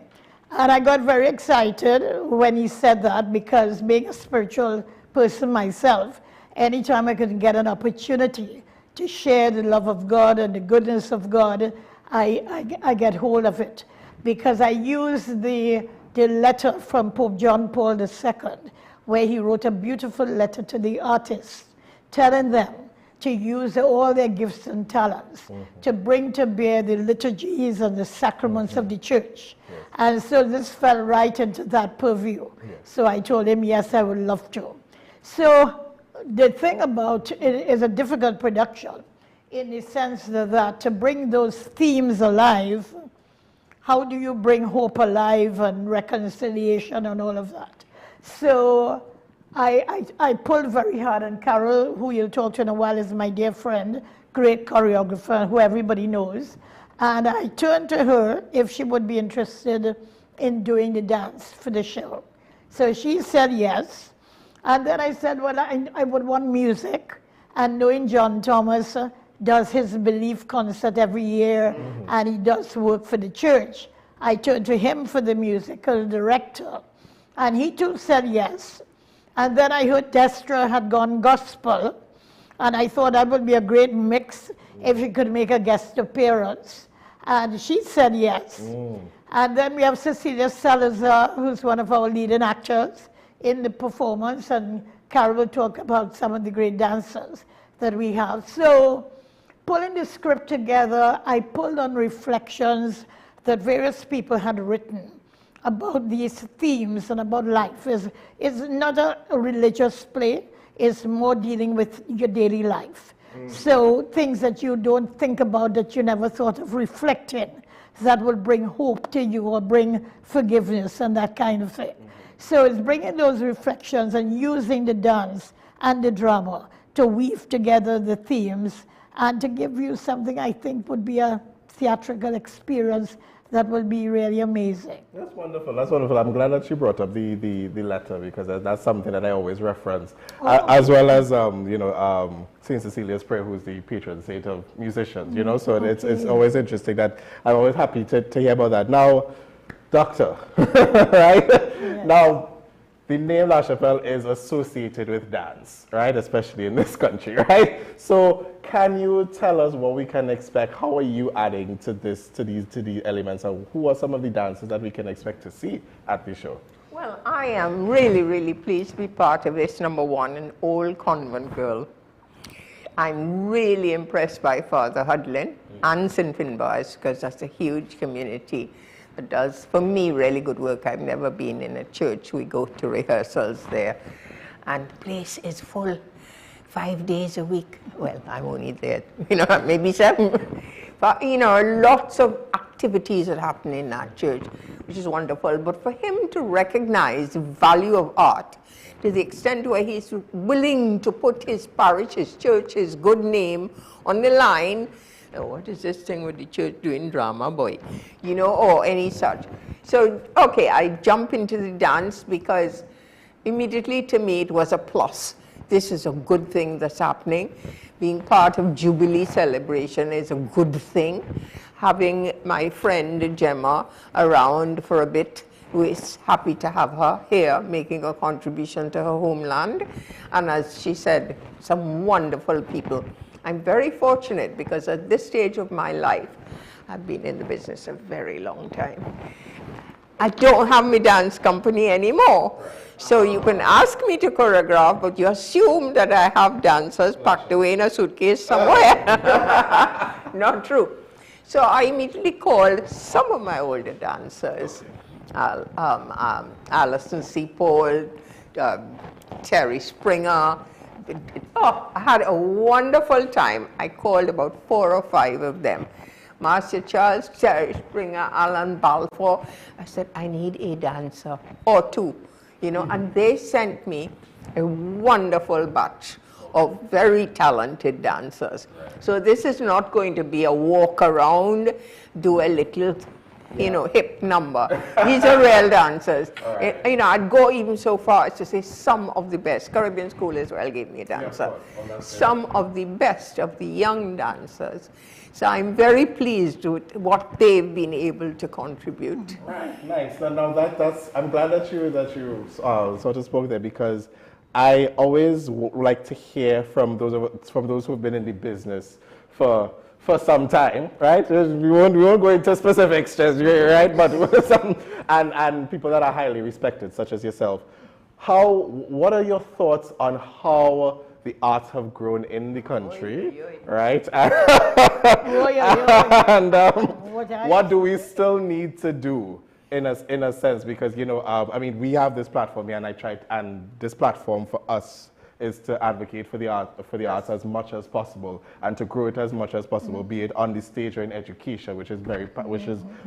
And I got very excited when he said that, because being a spiritual person myself, anytime I could get an opportunity to share the love of God and the goodness of God, I get hold of it. Because I use the letter from Pope John Paul II, where he wrote a beautiful letter to the artists, telling them to use all their gifts and talents to bring to bear the liturgies and the sacraments of the church. And so this fell right into that purview. So I told him, yes, I would love to. So the thing about it is a difficult production in the sense that to bring those themes alive, how do you bring hope alive and reconciliation and all of that? So I pulled very hard, and Carol, who you'll talk to in a while, is my dear friend, great choreographer, who everybody knows. And I turned to her if she would be interested in doing the dance for the show. So she said yes. And then I said, well, I would want music. And knowing John Thomas does his Belief concert every year, and he does work for the church, I turned to him for the musical director. And he too said yes. And then I heard Destra had gone gospel, and I thought that would be a great mix if he could make a guest appearance. And she said yes. And then we have Cecilia Salazar, who's one of our leading actors in the performance, and Carol will talk about some of the great dancers that we have. So pulling the script together, I pulled on reflections that various people had written about these themes and about life. It's not a religious play, it's more dealing with your daily life. So things that you don't think about, that you never thought of reflecting, that will bring hope to you or bring forgiveness and that kind of thing. So it's bringing those reflections and using the dance and the drama to weave together the themes and to give you something I think would be a theatrical experience that will be really amazing. That's wonderful. That's wonderful. I'm glad that you brought up the letter, because that's something that I always reference, as well as Saint Cecilia's Prayer, who's the patron saint of musicians. So it's always interesting that I'm always happy to hear about that. Now, Doctor, right? Yeah. Now, the name LaChapelle is associated with dance, right? Especially in this country, right? So, can you tell us what we can expect? How are you adding to these elements, and who are some of the dancers that we can expect to see at the show? Well, I am really, really pleased to be part of this. Number one, an old convent girl. I'm really impressed by Father Hudlin and St. Finbar's, because that's a huge community that does, for me, really good work. I've never been in a church. We go to rehearsals there, and the place is full 5 days a week. Well, I'm only there, maybe 7. But, lots of activities that happen in that church, which is wonderful. But for him to recognize the value of art to the extent where he's willing to put his parish, his church, his good name on the line. What is this thing with the church doing drama, boy? Or any such. So, okay, I jump into the dance because immediately to me it was a plus. This is a good thing that's happening. Being part of Jubilee celebration is a good thing. Having my friend Gemma around for a bit, who is happy to have her here making a contribution to her homeland. And as she said, some wonderful people. I'm very fortunate because at this stage of my life, I've been in the business a very long time. I don't have my dance company anymore. So you can ask me to choreograph, but you assume that I have dancers packed away in a suitcase somewhere. Not true. So I immediately called some of my older dancers, Alison C. Paul, Terry Springer. Oh, I had a wonderful time. I called about 4 or 5 of them. Marcia Charles, Terry Springer, Alan Balfour. I said, I need a dancer or 2, you know, and they sent me a wonderful batch of very talented dancers. So this is not going to be a walk around, do a little, you know, hip number. These are real dancers. Right. You know, I'd go even so far as to say some of the best. Caribbean School as well gave me a dancer. Some of the best of the young dancers. So I'm very pleased with what they've been able to contribute. Right, nice. Now that's I'm glad that you sort of spoke there, because I always like to hear from those who've been in the business for some time, right? We won't go into specifics, right? But some and people that are highly respected, such as yourself. What are your thoughts on how the arts have grown in the country, right? And what do we still need to do in a sense? Because, you know, I mean, we have this platform here, and this platform for us is to advocate for the arts as much as possible and to grow it as much as possible, be it on the stage or in education, which is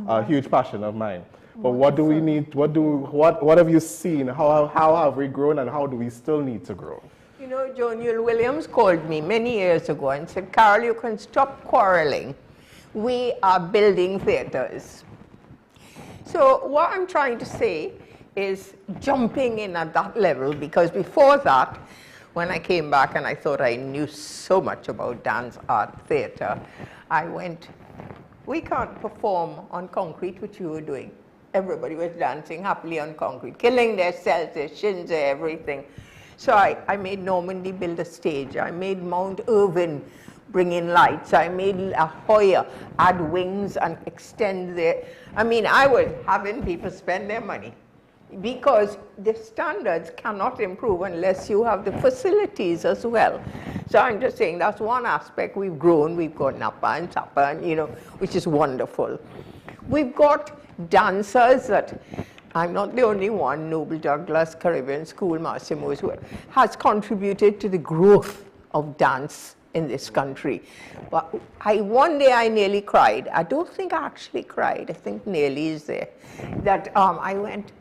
a huge passion of mine. But what do we need? What have you seen? How have we grown, and how do we still need to grow? You know, Joniel Williams called me many years ago and said, Carol, you can stop quarreling. We are building theaters. So what I'm trying to say is jumping in at that level, because before that, when I came back and I thought I knew so much about dance, art, theater, I went, we can't perform on concrete, which you were doing. Everybody was dancing happily on concrete, killing themselves, their shins, everything. So I made Normandy build a stage. I made Mount Irvin bring in lights. I made La Jolla add wings and extend their... I mean, I was having people spend their money, because the standards cannot improve unless you have the facilities as well. So I'm just saying that's one aspect. We've grown. We've got Napa and Tapa, and, you know, which is wonderful. We've got dancers that... I'm not the only one. Noble Douglas, Caribbean School, Massimo's, who has contributed to the growth of dance in this country. But one day I nearly cried. I don't think I actually cried. I think nearly is there. That I went,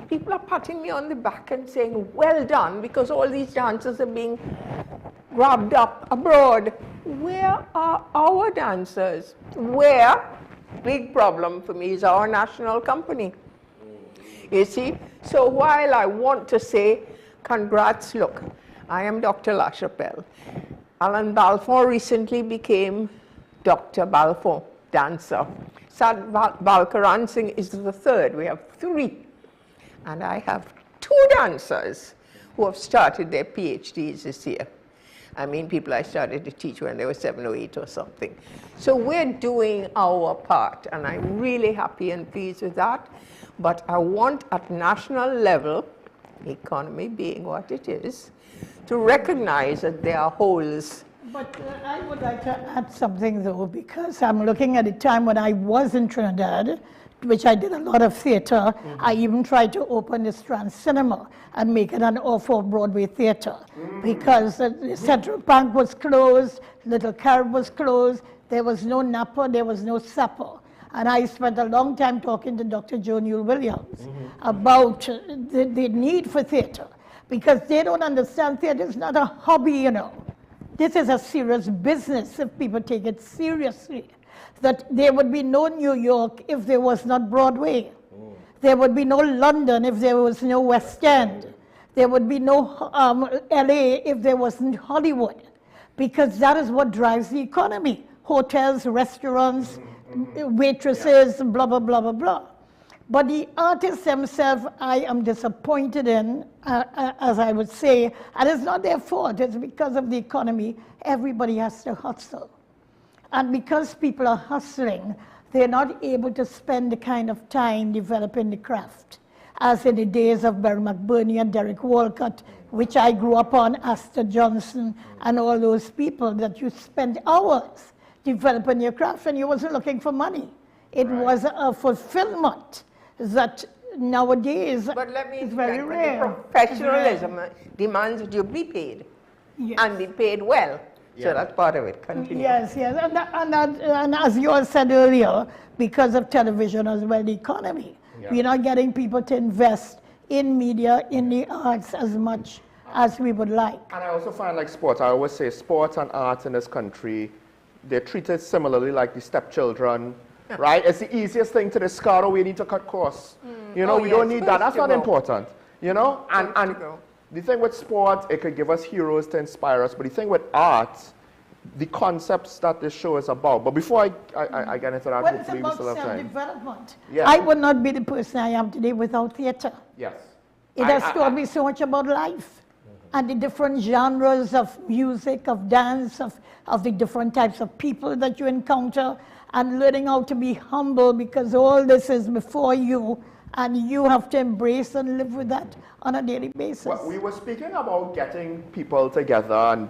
people are patting me on the back and saying, well done, because all these dancers are being grabbed up abroad. Where are our dancers? Where? Big problem for me is our national company. You see? So while I want to say, congrats, look, I am Dr. LaChapelle. Alan Balfour recently became Dr. Balfour, dancer. Sad Balkaran Singh is the 3rd. We have 3. And I have 2 dancers who have started their PhDs this year. I mean, people I started to teach when they were 7 or 8 or something. So we're doing our part, and I'm really happy and pleased with that. But I want at national level, the economy being what it is, to recognize that there are holes. But I would like to add something, though, because I'm looking at a time when I was in Trinidad, which I did a lot of theater. I even tried to open the Strand Cinema and make it an off-Broadway theater, because the Central Bank was closed, Little Carib was closed, there was no Napa, there was no supper. And I spent a long time talking to Dr. Joniel Williams about the need for theater, because they don't understand theater is not a hobby, you know. This is a serious business if people take it seriously. That there would be no New York if there was not Broadway. There would be no London if there was no West End. There would be no LA if there wasn't Hollywood, because that is what drives the economy. Hotels, restaurants, waitresses, blah, blah, blah, blah, blah. But the artists themselves, I am disappointed in, as I would say, and it's not their fault, it's because of the economy. Everybody has to hustle. And because people are hustling, they're not able to spend the kind of time developing the craft, as in the days of Barry McBurney and Derek Walcott, which I grew up on, Astor Johnson, and all those people that you spend hours developing your craft, and you wasn't looking for money. It was a fulfillment that nowadays is very rare. Professionalism demands that you be paid, and be paid well. So that's part of it. Continue. Yes, yes. And as you all said earlier, because of television as well, the economy, we're not getting people to invest in media, in the arts as much as we would like. And I also find like sports, I always say sports and arts in this country, they're treated similarly like the stepchildren, right? It's the easiest thing to discard, or we need to cut costs. You know, we don't need that. That's not important, you know? And the thing with sport, it could give us heroes to inspire us, but the thing with art, the concepts that this show is about. But before I get into that, well, it's hopefully we still about have time. self-development. Yeah. I would not be the person I am today without theater. Yes. It has taught me so much about life and the different genres of music, of dance, of the different types of people that you encounter, and learning how to be humble, because all this is before you, and you have to embrace and live with that on a daily basis. Well, we were speaking about getting people together and,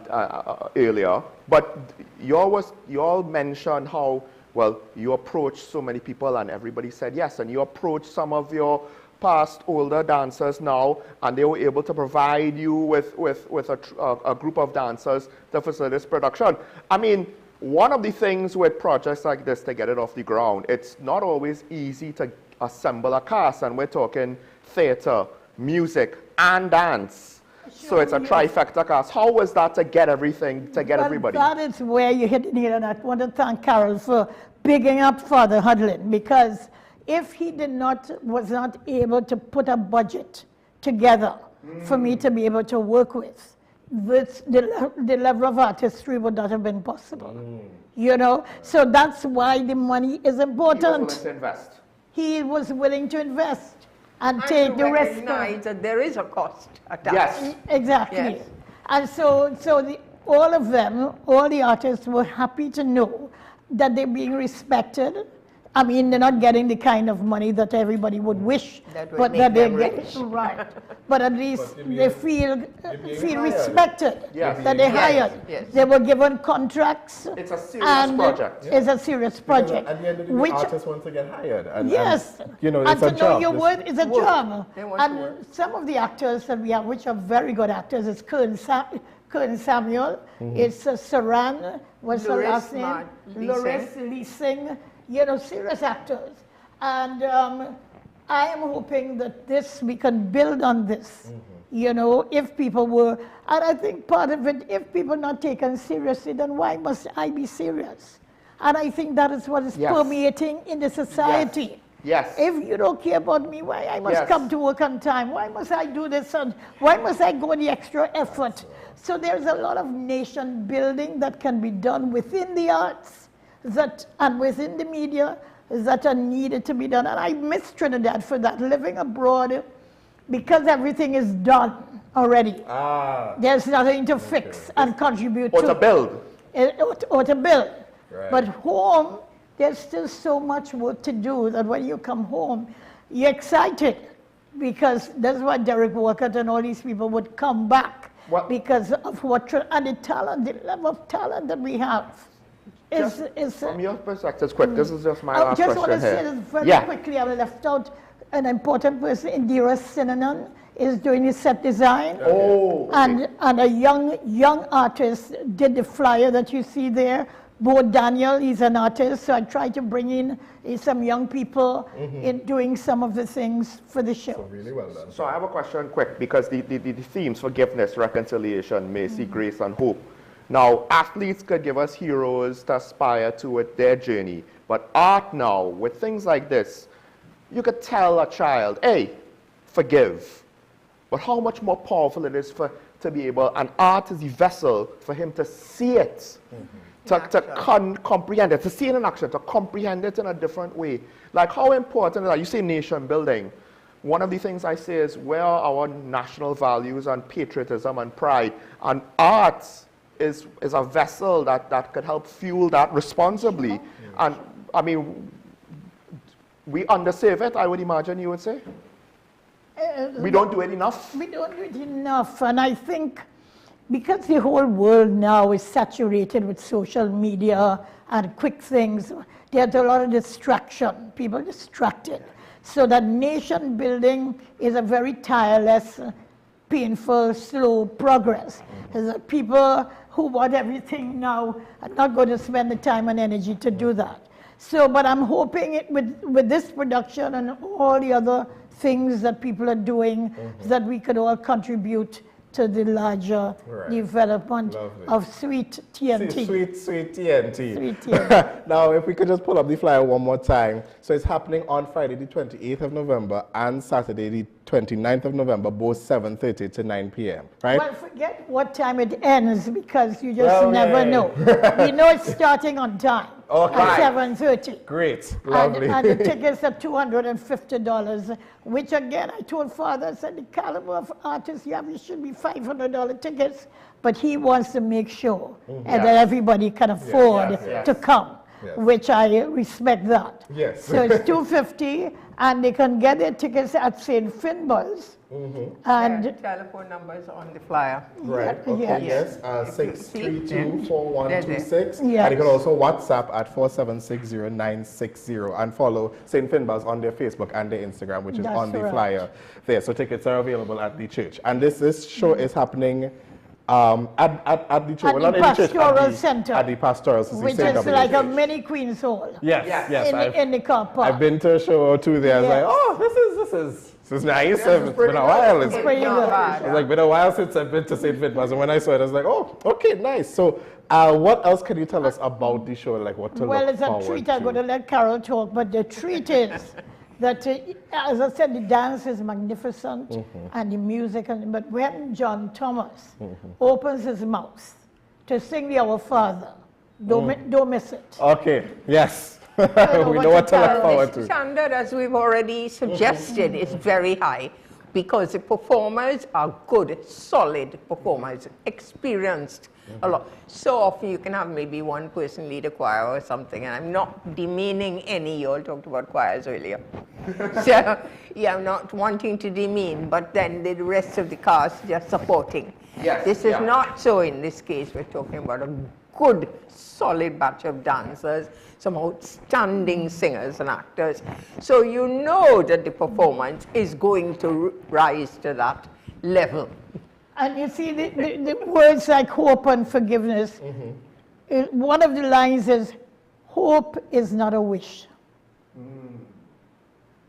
earlier, but you all mentioned how, well, you approached so many people and everybody said yes, and you approached some of your past older dancers now, and they were able to provide you with a group of dancers to facilitate this production. I mean, one of the things with projects like this to get it off the ground, it's not always easy to assemble a cast, and we're talking theater, music, and dance. So it's a trifecta cast. How was that to get everything, to get everybody? That is where you hit the nail, and I want to thank Carol for bigging up Father Hudlin, because if he was not able to put a budget together for me to be able to work with, the level of artistry would not have been possible. You know, so that's why the money is important. He was willing to invest. He was willing to invest and take the risk. Recognize that there is a cost attached. Yes. Exactly. Yes. And so all of them, all the artists were happy to know that they're being respected. I mean, they're not getting the kind of money that everybody would wish, but that they're getting, right. But at least they feel respected, that they're hired. Yes. They were given contracts. It's a serious project. It's a serious project. At the end of the day, artists want to get hired. And, yes. And, you know, it's and a to job. know your worth is a job. And some of the actors that we have, which are very good actors, is Kern Samuel, it's Saran, what's her last name? Loris Leasing. You know, serious actors. And I am hoping that we can build on this, you know, if people were, and I think part of it, if people are not taken seriously, then why must I be serious? And I think that is what is permeating in the society. Yes. If you don't care about me, why I must come to work on time? Why must I do this? And why must I go the extra effort? So there's a lot of nation building that can be done within the arts, and within the media, that are needed to be done. And I miss Trinidad for that, living abroad, because everything is done already. There's nothing to fix and contribute to. Or to build. Or to build. Right. But home, there's still so much work to do that when you come home, you're excited, because that's why Derek Walcott and all these people would come back, because of and the talent, the level of talent that we have. From your perspective, quick, this is just my last question here. I just want to say this very quickly. I left out an important person. Indira Sinanan is doing the set design. Oh, okay. And a young artist did the flyer that you see there. Bo Daniel, he's an artist, so I tried to bring in some young people in doing some of the things for the show. So really well done. So I have a question quick, because the themes, forgiveness, reconciliation, mercy, grace, and hope. Now, athletes could give us heroes to aspire to with their journey, but art now, with things like this, you could tell a child, hey, forgive. but how much more powerful it is to be able, and art is the vessel for him to see it, to comprehend it, to see it in action, to comprehend it in a different way. Like how important is that? You say nation building. One of the things I say is where are our national values and patriotism and pride? And art is a vessel that could help fuel that responsibly. And I mean, we undersave it, I would imagine you would say? We don't do it enough? We don't do it enough. And I think because the whole world now is saturated with social media and quick things, there's a lot of distraction, people distracted. So that nation building is a very tireless, painful, slow progress. People who want everything now are not going to spend the time and energy to do that. So, but I'm hoping with this production and all the other things that people are doing, that we could all contribute to the larger development of Sweet TNT. Sweet TNT. Sweet TNT. Now, if we could just pull up the flyer one more time. So it's happening on Friday, the 28th of November, and Saturday, the 29th of November, both 7:30 to 9 p.m., right? Well, forget what time it ends, because you just never know. We know it's starting on time. At 7:30. Great, lovely. And the tickets are $250, which again, I told Father, I said, the caliber of artists you have, it should be $500 tickets, but he wants to make sure that everybody can afford to come, which I respect that. Yes. So it's $250, and they can get their tickets at St. Finbar's. And the telephone numbers on the flyer. Right, okay, yes. 632-4126. And you can also WhatsApp at 4760960 and follow St. Finbar's on their Facebook and their Instagram, which is on the flyer there. So tickets are available at the church. And this show is happening at the church. At the Pastoral Center. At the Pastoral Center. Which is like a mini Queen's Hall. Yes. In the car park. I've been to a show or two there. I was like, oh, this is nice. It's been a while. It's pretty good. It's like been a while since I've been to St. Finbar's, and when I saw it, I was like, oh, okay, nice. So, what else can you tell us about the show? Like what to look forward to? Well, it's a treat. I'm going to let Carol talk, but the treat is that, as I said, the dance is magnificent and the music, but when John Thomas opens his mouth to sing the Our Father, don't miss it. Okay. Yes. We know what to look forward to. The standard, as we've already suggested, is very high because the performers are good, solid performers, experienced a lot. So often you can have maybe one person lead a choir or something, and I'm not demeaning any. You all talked about choirs earlier. So, yeah, I'm not wanting to demean, but then the rest of the cast just supporting. This is not so in this case. We're talking about a good, solid batch of dancers, some outstanding singers and actors. So you know that the performance is going to rise to that level. And you see, the words like hope and forgiveness, one of the lines is, hope is not a wish.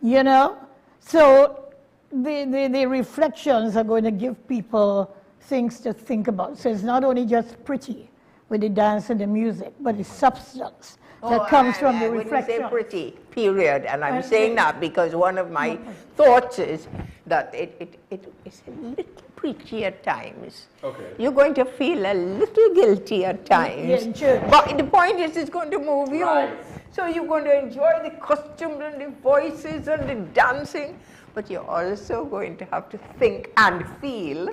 You know? So the reflections are going to give people things to think about. So it's not only just pretty with the dance and the music, but the substance that comes from the reflection. I wouldn't say pretty, period. And I'm saying that because one of my thoughts is that it is a little preachy at times. You're going to feel a little guilty at times. But the point is, it's going to move you. So you're going to enjoy the costumes and the voices and the dancing. But you're also going to have to think and feel.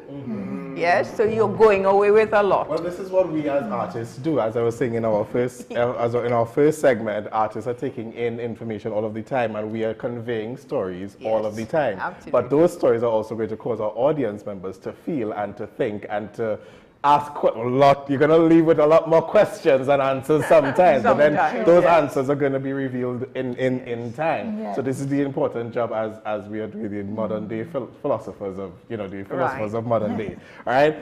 Yes, so you're going away with a lot. Well, this is what we as artists do. As I was saying in our first, in our first segment, artists are taking in information all of the time, and we are conveying stories all of the time. Absolutely. But those stories are also going to cause our audience members to feel and to think and to ask a lot. You're going to leave with a lot more questions and answers sometimes, but then those answers are going to be revealed in time. So this is the important job as we are doing the modern day philosophers of, the philosophers of modern day. All right.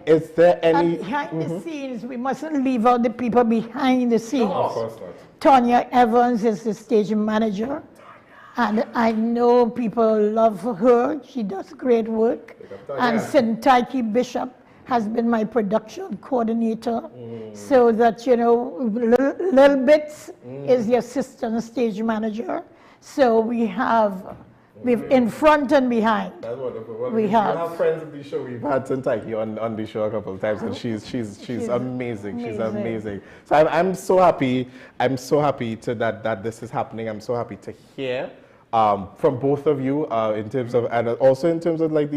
Is there any... behind the scenes, we mustn't leave out the people behind the scenes. No, of course not. Tonya Evans is the stage manager. And I know people love her. She does great work. And Sintaiki Bishop has been my production coordinator, so that, Little Bits is the assistant stage manager. So we have We've in front and behind. That's wonderful. Well, we have friends of the show. We've had Santaki on the show a couple of times, and she's amazing. She's amazing. So I'm so happy. I'm so happy that this is happening. I'm so happy to hear from both of you in terms of, and also in terms of like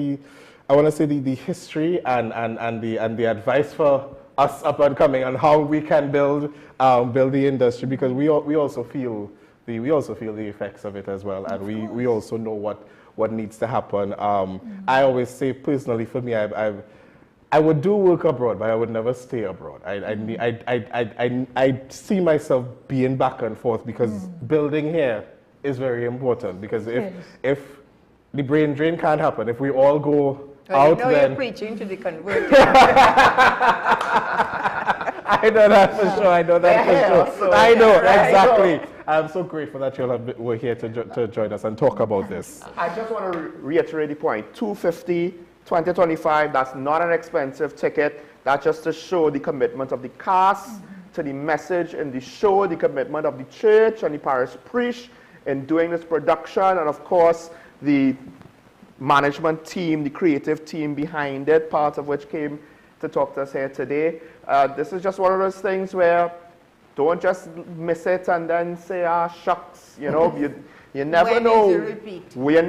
I want to say the history and the advice for us up and coming on how we can build the industry, because we also feel the effects of it as well, and we also know what needs to happen. I always say personally, for me, I would do work abroad, but I would never stay abroad. I see myself being back and forth, because building here is very important, because if the brain drain can't happen, if we all go out, then you're preaching to the converted. I know that for sure. I know that for sure. I know, exactly. I'm so grateful that you all were here to join us and talk about this. I just want to reiterate the point. $250, 2025, that's not an expensive ticket. That's just to show the commitment of the cast to the message in the show, the commitment of the church and the parish priest in doing this production, and of course, the management team, the creative team behind it, part of which came to talk to us here today. This is just one of those things where don't just miss it and then say, shucks, you know, you never know.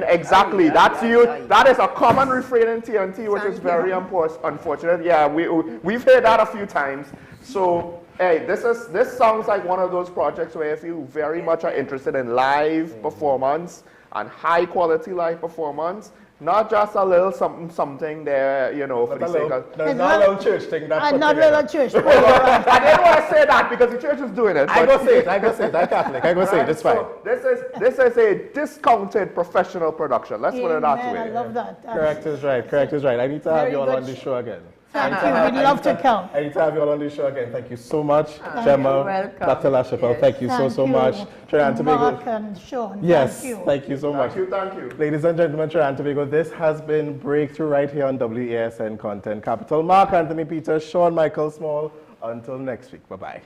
Exactly, that is a common refrain in TNT, which is very unfortunate. Yeah, we've heard that a few times. So, hey, this sounds like one of those projects where if you very much are interested in live performance and high quality live performance, not just a little something there, you know, for the sake of... There's not a little church thing that not a little church. I didn't want to say that because the church is doing it. I go say it, I'm Catholic, I go say it, it's fine. So this is a discounted professional production, let's put it that way. I love that. Correct is right. I need to have you all on the show again. Thank you, we'd love to come. I need to have you all on the show again. Thank you so much, Gemma, Dr. LaChapelle. Thank you so much. Trinidad and Tobago. Mark and Sean, yes, thank you so much. Thank you. Ladies and gentlemen, Trinidad and Tobago, this has been Breakthrough right here on WASN Content Capital. Mark Anthony Peters, Sean Michael Small. Until next week, bye-bye.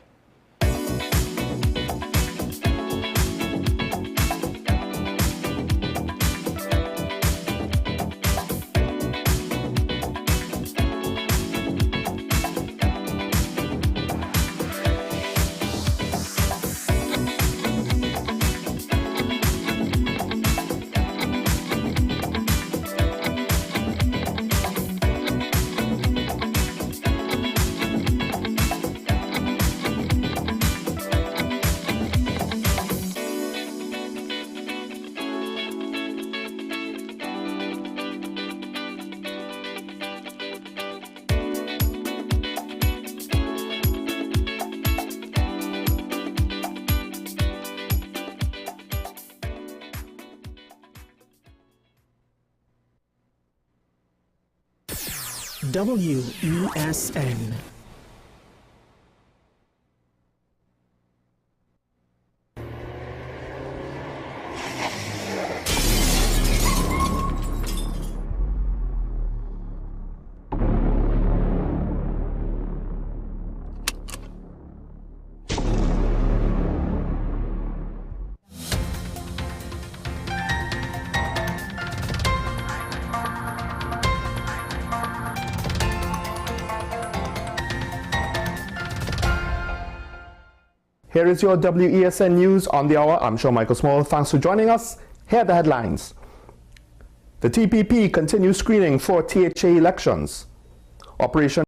WESN. Here is your WESN News on the hour. I'm Sean Michael Small. Thanks for joining us. Here are the headlines. The TPP continues screening for THA elections. Operation